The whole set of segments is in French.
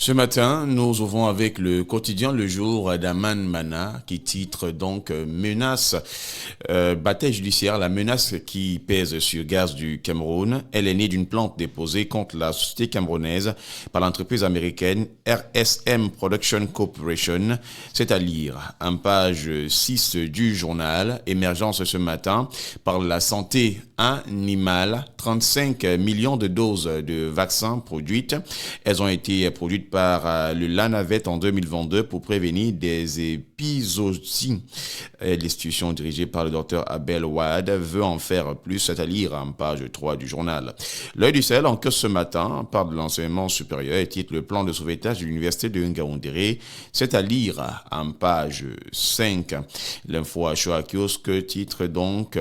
Ce matin, nous ouvrons avec le quotidien Le Jour d'Aman Mana qui titre donc Menace, bataille judiciaire, la menace qui pèse sur Gaz du Cameroun. Elle est née d'une plainte déposée contre la société camerounaise par l'entreprise américaine RSM Production Corporation. C'est à lire en page 6 du journal. Émergence ce matin par la santé animale. 35 millions de doses de vaccins produites. Elles ont été produites par le LANAVET en 2022 pour prévenir des épizooties. L'institution dirigée par le docteur Abel Wade veut en faire plus, c'est à lire en page 3 du journal. L'œil du Sahel en que ce matin parle de l'enseignement supérieur et titre le plan de sauvetage de l'université de Ngaoundéré, c'est à lire en page 5. L'info à Choa Kiosque titre donc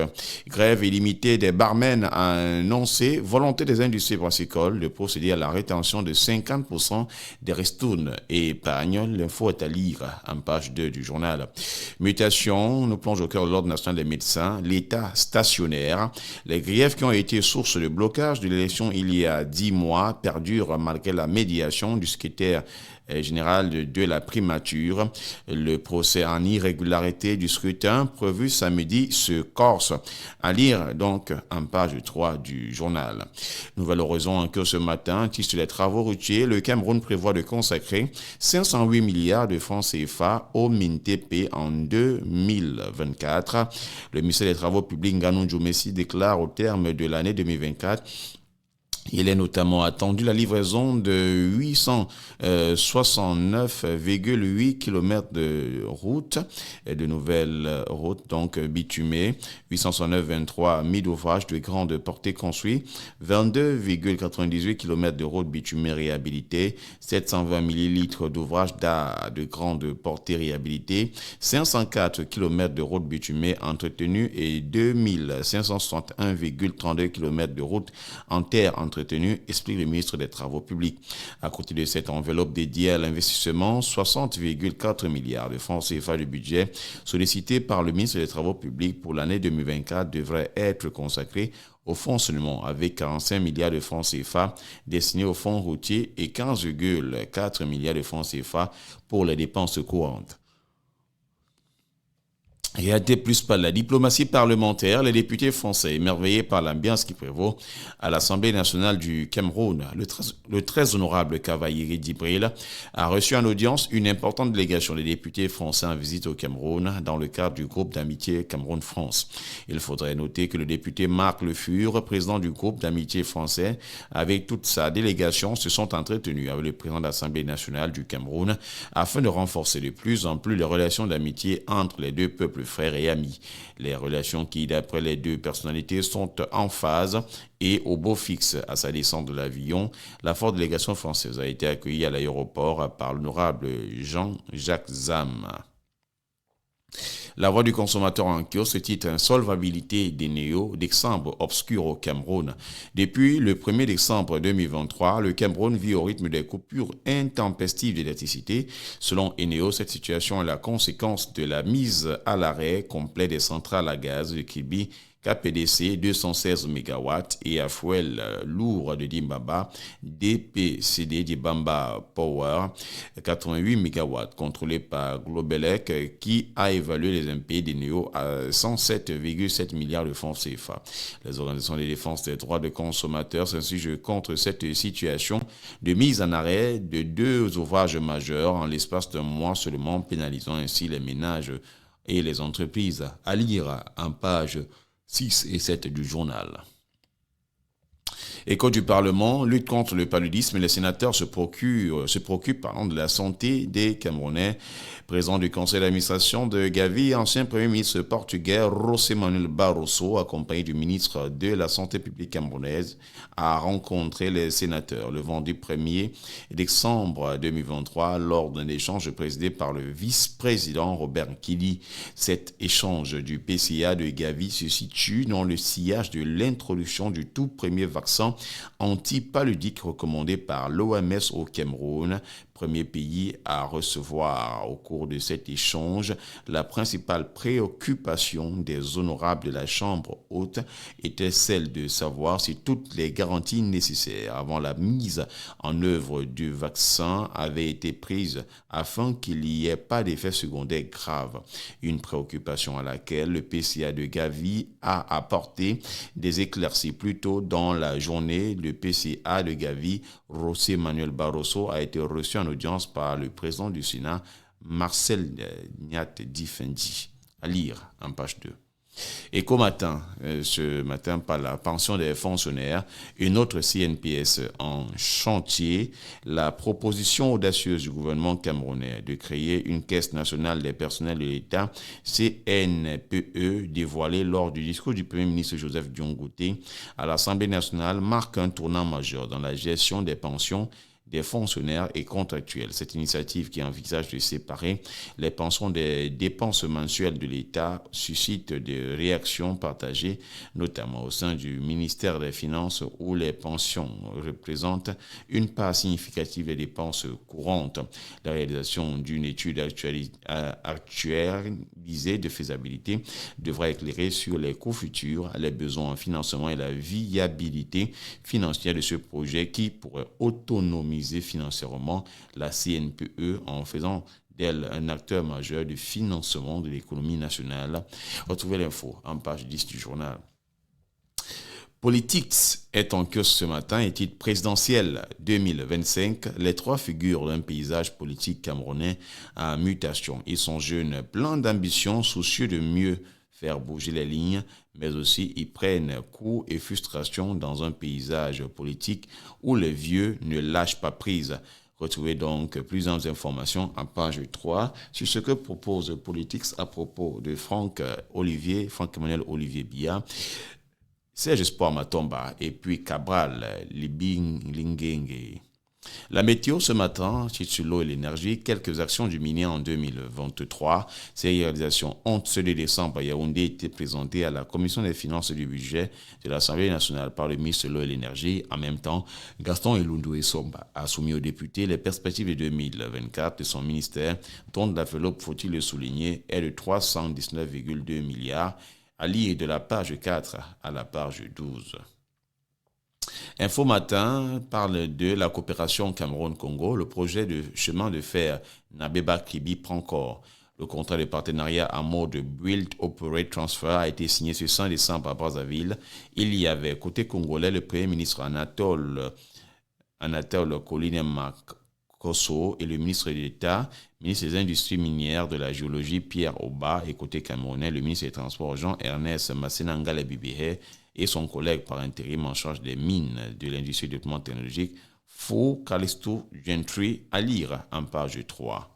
grève illimitée des barmen a annoncé volonté des industries brassicoles de procéder à la rétention de 50% des ristournes et épargne. L'info est à lire en page 2 du journal. Mutation, nous plonge au cœur de l'ordre national des médecins, l'État stationnaire. Les griefs qui ont été source de blocage de l'élection il y a 10 mois perdurent malgré la médiation du secrétaire général de la primature. Le procès en irrégularité du scrutin prévu samedi se corse. À lire donc en page 3 du journal. Nouvelle Horizon que ce matin, titre les travaux routiers, le Cameroun prévoit de consacrer 508 milliards de francs CFA au MINTP en 2024. Le ministère des Travaux publics Nganou Djoumessi déclare au terme de l'année 2024 il est notamment attendu la livraison de 869,8 km de routes, de nouvelles routes donc bitumées, 869,23 000 ouvrages de grande portée construits, 22,98 km de routes bitumées réhabilitées, 720 millilitres d'ouvrages d'art de grande portée réhabilités, 504 km de routes bitumées entretenues et 2561,32 km de routes en terre entretenu, explique le ministre des Travaux publics. À côté de cette enveloppe dédiée à l'investissement, 60,4 milliards de francs CFA de budget sollicité par le ministre des Travaux publics pour l'année 2024 devrait être consacré au fonctionnement avec 45 milliards de francs CFA destinés au fonds routier et 15,4 milliards de francs CFA pour les dépenses courantes. Réalité plus par la diplomatie parlementaire, les députés français, émerveillés par l'ambiance qui prévaut à l'Assemblée nationale du Cameroun, le très honorable Cavalieri Djibril a reçu en audience une importante délégation des députés français en visite au Cameroun dans le cadre du groupe d'amitié Cameroun-France. Il faudrait noter que le député Marc Le Fur, président du groupe d'amitié français, avec toute sa délégation, se sont entretenus avec le président de l'Assemblée nationale du Cameroun afin de renforcer de plus en plus les relations d'amitié entre les deux peuples frères et amis. Les relations qui, d'après les deux personnalités, sont en phase et au beau fixe. À sa descente de l'avion, la forte délégation française a été accueillie à l'aéroport par l'honorable Jean-Jacques Zam. La voix du consommateur en kiosque titre Insolvabilité des néos, décembre obscur au Cameroun. Depuis le 1er décembre 2023, le Cameroun vit au rythme des coupures intempestives d'électricité. Selon Eneo, cette situation est la conséquence de la mise à l'arrêt complet des centrales à gaz de Kibi, KPDC 216 MW et à Fouel lourd de Dimbaba, DPCD Dibamba Power 88 MW contrôlé par Globelec qui a évalué les impayés des néo à 107,7 milliards de francs CFA. Les organisations de défense des droits de consommateurs s'insurgent contre cette situation de mise en arrêt de deux ouvrages majeurs en l'espace d'un mois seulement, pénalisant ainsi les ménages et les entreprises. À lire en page 6 et 7 du journal. Écho du Parlement, lutte contre le paludisme, les sénateurs se préoccupent de la santé des Camerounais. Président du conseil d'administration de Gavi, ancien premier ministre portugais José Manuel Barroso, accompagné du ministre de la Santé publique camerounaise, a rencontré les sénateurs le vendredi 1er décembre 2023 lors d'un échange présidé par le vice-président Robert Nkili. Cet échange du PCA de Gavi se situe dans le sillage de l'introduction du tout premier vaccin anti-paludique recommandé par l'OMS au Cameroun Premier pays à recevoir. Au cours de cet échange, la principale préoccupation des honorables de la Chambre haute était celle de savoir si toutes les garanties nécessaires avant la mise en œuvre du vaccin avaient été prises afin qu'il n'y ait pas d'effets secondaires graves. Une préoccupation à laquelle le PCA de Gavi a apporté des éclaircies. Plus tôt dans la journée, le PCA de Gavi, José Manuel Barroso, a été reçu en audience par le président du Sénat, Marcel Niat Difendi. À lire en page 2. Éco Matin, ce matin, par la pension des fonctionnaires, une autre CNPS en chantier, la proposition audacieuse du gouvernement camerounais de créer une caisse nationale des personnels de l'État, CNPE, dévoilée lors du discours du Premier ministre Joseph Dion-Ngouté à l'Assemblée nationale, marque un tournant majeur dans la gestion des pensions des fonctionnaires et contractuels. Cette initiative qui envisage de séparer les pensions des dépenses mensuelles de l'État suscite des réactions partagées, notamment au sein du ministère des Finances où les pensions représentent une part significative des dépenses courantes. La réalisation d'une étude actualisée de faisabilité devra éclairer sur les coûts futurs, les besoins en financement et la viabilité financière de ce projet qui pourrait autonomiser financièrement la CNPE en faisant d'elle un acteur majeur du financement de l'économie nationale. Retrouvez l'info en page 10 du journal. Politics est en kiosque ce matin et titre présidentiel 2025. Les trois figures d'un paysage politique camerounais à mutation. Ils sont jeunes, pleins d'ambition, soucieux de mieux faire bouger les lignes, mais aussi ils prennent coups et frustrations dans un paysage politique où les vieux ne lâchent pas prise. Retrouvez donc plusieurs informations en page 3 sur ce que propose Politics à propos de Franck-Emmanuel Olivier Biya, Serge Espoir Matomba et puis Cabral Libing-Lingenge. La météo ce matin, sur l'eau et l'énergie, quelques actions du minier en 2023. Ces réalisations ont ce 2 décembre à Yaoundé été présentées à la Commission des finances et du budget de l'Assemblée nationale par le ministre de l'eau et l'énergie. En même temps, Gaston Elundou Essomba a soumis aux députés les perspectives de 2024 de son ministère, dont l'enveloppe, faut-il le souligner, est de 319,2 milliards, à lire de la page 4 à la page 12. Info Matin parle de la coopération Cameroun-Congo. Le projet de chemin de fer Nabeba-Kribi prend corps. Le contrat de partenariat en mode Build, Operate, Transfer a été signé ce 5 décembre à Brazzaville. Il y avait, côté congolais, le Premier ministre Anatole Kosso et le ministre d'État, ministre des Industries minières, de la Géologie, Pierre Oba, et côté camerounais, le ministre des Transports, Jean-Ernest Massenangala Bibihe, et son collègue par intérim en charge des mines de l'industrie de développement technologique, Fou Calisto Gentry, à lire en page 3.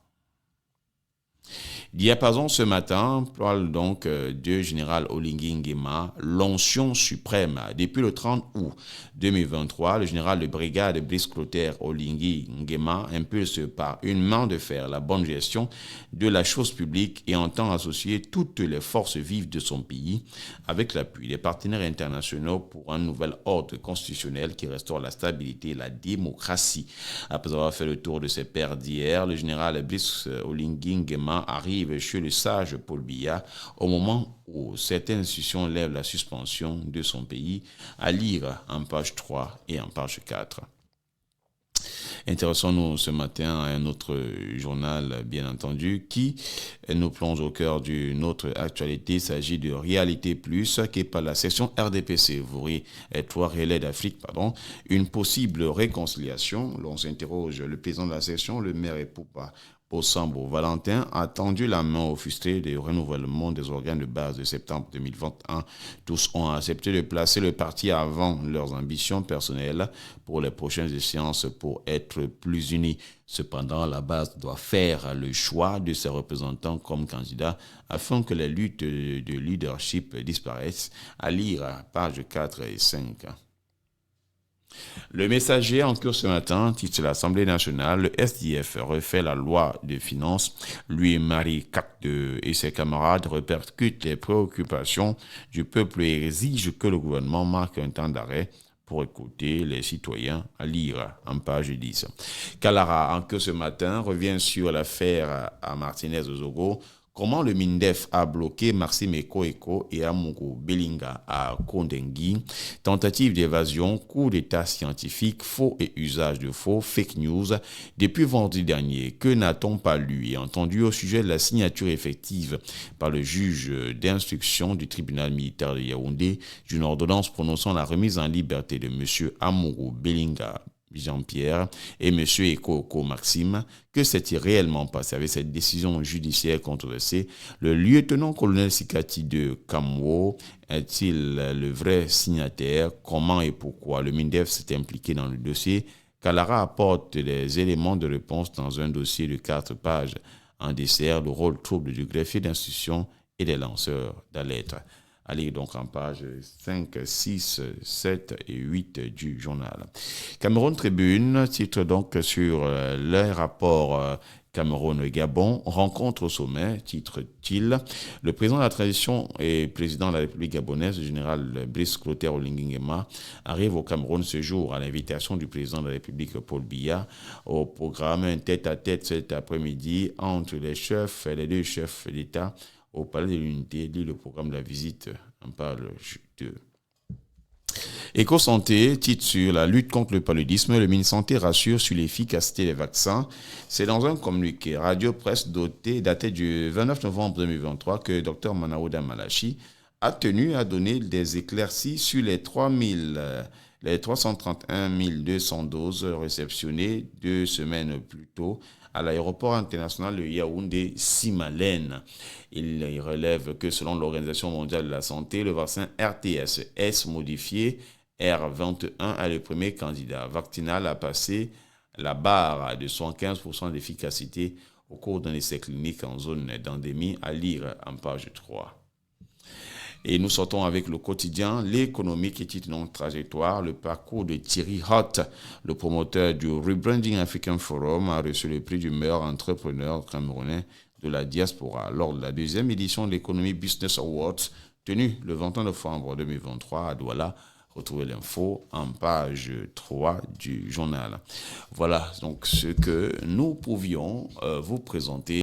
Diapason ce matin parle donc de général Oligui Nguema, l'onction suprême. Depuis le 30 août 2023, le général de brigade Brice Clotaire Oligui Nguema impulse par une main de fer la bonne gestion de la chose publique et entend associer toutes les forces vives de son pays avec l'appui des partenaires internationaux pour un nouvel ordre constitutionnel qui restaure la stabilité et la démocratie. Après avoir fait le tour de ses pairs d'hier, le général Brice Oligui Nguema arrive chez le sage Paul Biya au moment où certaines institutions lèvent la suspension de son pays, à lire en page 3 et en page 4. Intéressons-nous ce matin à un autre journal, bien entendu, qui nous plonge au cœur d'une autre actualité. Il s'agit de Réalité Plus, qui est par la section RDPC, Trois Relais d'Afrique, une possible réconciliation. L'on s'interroge le président de la section, le maire Poupa Ossambo Valentin, a tendu la main au fustier du renouvellement des organes de base de septembre 2021. Tous ont accepté de placer le parti avant leurs ambitions personnelles pour les prochaines échéances pour être plus unis. Cependant, la base doit faire le choix de ses représentants comme candidats afin que les luttes de leadership disparaissent. À lire pages 4 et 5. Le Messager en cours ce matin, titre l'Assemblée nationale, le SDF refait la loi de finances. Louis-Marie Capdeux et ses camarades répercutent les préoccupations du peuple et exigent que le gouvernement marque un temps d'arrêt pour écouter les citoyens à lire en page 10. Kalara, en que ce matin, revient sur l'affaire à Martinez-Ozogo. Comment le MINDEF a bloqué Maxime Eko et Amogo Belinga à Kondengui. Tentative d'évasion, coup d'état scientifique, faux et usage de faux, fake news. Depuis vendredi dernier, que n'a-t-on pas lu et entendu au sujet de la signature effective par le juge d'instruction du tribunal militaire de Yaoundé d'une ordonnance prononçant la remise en liberté de M. Amogo Belinga Jean-Pierre et M. Eko Maxime, que s'est-il réellement passé avec cette décision judiciaire controversée? Le lieutenant-colonel Sikati de Kamwo est-il le vrai signataire? Comment et pourquoi le MINDEF s'est impliqué dans le dossier? Kalara apporte des éléments de réponse dans un dossier de 4 pages. En dessert, le rôle trouble du greffier d'instruction et des lanceurs d'alerte. Allez donc en page 5, 6, 7 et 8 du journal. Cameroun Tribune titre donc sur le rapport Cameroun-Gabon, rencontre au sommet, titre-t-il. Le président de la transition et président de la République gabonaise, le général Brice Clotaire Olingi Nguema, arrive au Cameroun ce jour à l'invitation du président de la République Paul Biya. Au programme, un tête-à-tête cet après-midi entre les deux chefs d'État au Palais de l'Unité, dit le programme de la visite. On parle de Éco-santé, titre sur la lutte contre le paludisme. Le ministre Santé rassure sur l'efficacité des vaccins. C'est dans un communiqué radio-presse daté du 29 novembre 2023 que Dr Manaouda Malachi a tenu à donner des éclaircies sur les 331 200 doses réceptionnées 2 semaines plus tôt à l'aéroport international de Yaoundé-Simalène. Il relève que selon l'Organisation mondiale de la santé, le vaccin RTS-S modifié R21 est le premier candidat vaccinal à passer la barre de 75% d'efficacité au cours d'un essai clinique en zone d'endémie, à lire en page 3. Et nous sortons avec le quotidien L'économie qui titre donc trajectoire. Le parcours de Thierry Hott, le promoteur du Rebranding African Forum, a reçu le prix du meilleur entrepreneur camerounais de la diaspora lors de la 2e édition de l'Economy Business Awards tenue le 21 novembre 2023 à Douala. Retrouvez l'info en page 3 du journal. Voilà donc ce que nous pouvions vous présenter.